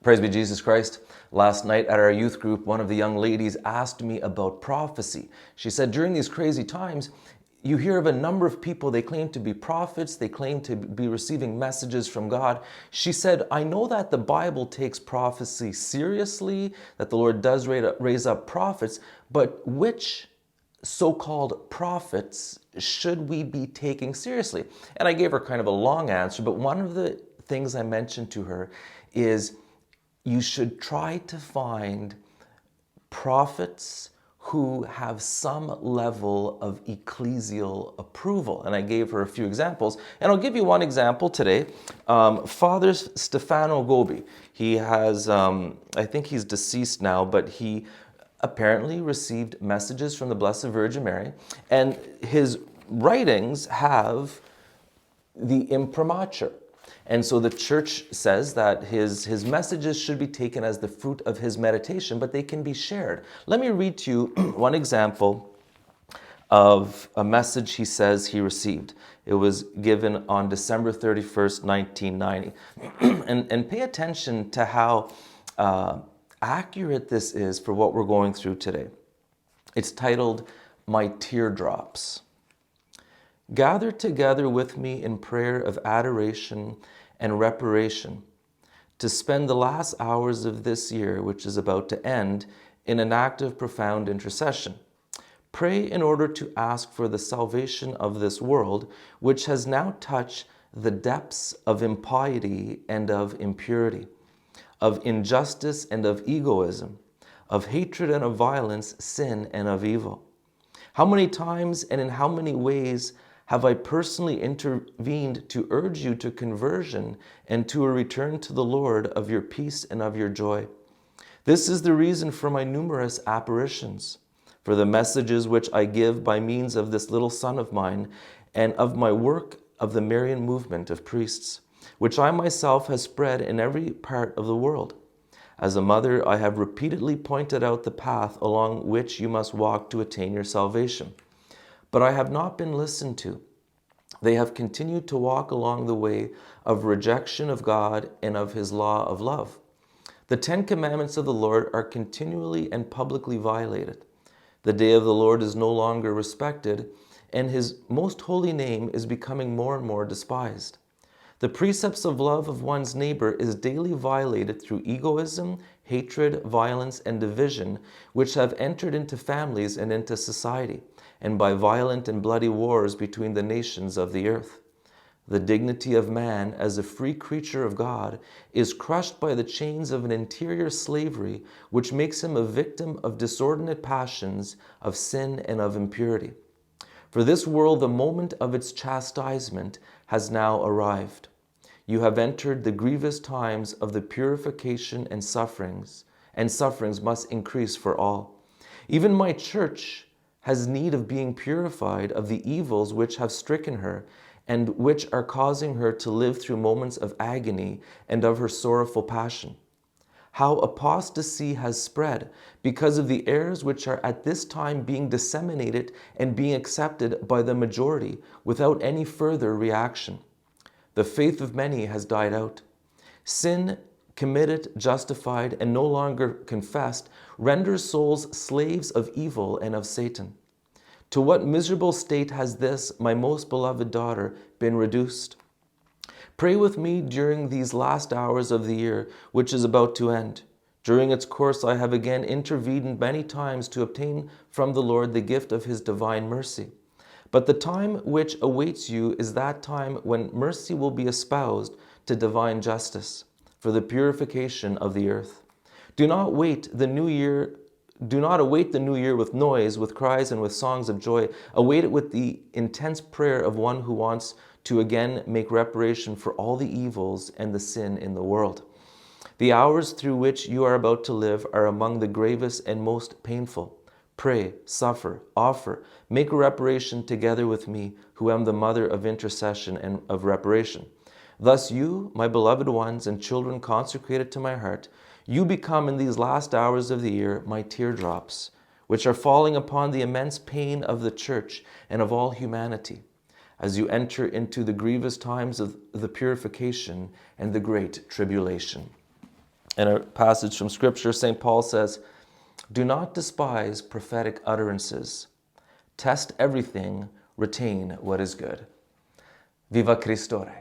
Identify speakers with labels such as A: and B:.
A: Praise be Jesus Christ. Last night at our youth group, one of the young ladies asked me about prophecy. She said, during these crazy times, you hear of a number of people, they claim to be prophets, they claim to be receiving messages from God. She said, I know that the Bible takes prophecy seriously, that the Lord does raise up prophets, but which so-called prophets should we be taking seriously? And I gave her kind of a long answer, but one of the things I mentioned to her is you should try to find prophets who have some level of ecclesial approval. And I gave her a few examples. And I'll give you one example today. Father Stefano Gobi, he has, I think he's deceased now, but he apparently received messages from the Blessed Virgin Mary. And his writings have the imprimatur. And so the church says that his messages should be taken as the fruit of his meditation, but they can be shared. Let me read to you one example of a message he says he received. It was given on December 31st, 1990. and pay attention to how accurate this is for what we're going through today. It's titled, My Teardrops. Gather together with me in prayer of adoration and reparation to spend the last hours of this year, which is about to end, in an act of profound intercession. Pray in order to ask for the salvation of this world, which has now touched the depths of impiety and of impurity, of injustice and of egoism, of hatred and of violence, sin and of evil. How many times and in how many ways have I personally intervened to urge you to conversion and to a return to the Lord of your peace and of your joy? This is the reason for my numerous apparitions, for the messages which I give by means of this little son of mine, and of my work of the Marian movement of priests, which I myself have spread in every part of the world. As a mother, I have repeatedly pointed out the path along which you must walk to attain your salvation. But I have not been listened to. They have continued to walk along the way of rejection of God and of his law of love. The 10 commandments of the Lord are continually and publicly violated. The day of the Lord is no longer respected, and his most holy name is becoming more and more despised. The precepts of love of one's neighbor is daily violated through egoism, hatred, violence, and division, which have entered into families and into society, and by violent and bloody wars between the nations of the earth. The dignity of man as a free creature of God is crushed by the chains of an interior slavery which makes him a victim of disordinate passions, of sin, and of impurity. For this world, the moment of its chastisement has now arrived. You have entered the grievous times of the purification and sufferings must increase for all. Even my church has need of being purified of the evils which have stricken her and which are causing her to live through moments of agony and of her sorrowful passion. How apostasy has spread because of the errors which are at this time being disseminated and being accepted by the majority without any further reaction. The faith of many has died out. Sin committed, justified, and no longer confessed renders souls slaves of evil and of Satan. To what miserable state has this, my most beloved daughter, been reduced? Pray with me during these last hours of the year, which is about to end. During its course, I have again intervened many times to obtain from the Lord the gift of his divine mercy. But the time which awaits you is that time when mercy will be espoused to divine justice for the purification of the earth. Do not await the new year with noise, with cries, and with songs of joy. Await it with the intense prayer of one who wants to again make reparation for all the evils and the sin in the world. The hours through which you are about to live are among the gravest and most painful. Pray, suffer, offer, make reparation together with me, who am the mother of intercession and of reparation. Thus you, my beloved ones and children consecrated to my heart, you become in these last hours of the year my teardrops, which are falling upon the immense pain of the church and of all humanity, as you enter into the grievous times of the purification and the great tribulation. In a passage from Scripture, St. Paul says, "Do not despise prophetic utterances. Test everything, retain what is good." Viva Cristo Re.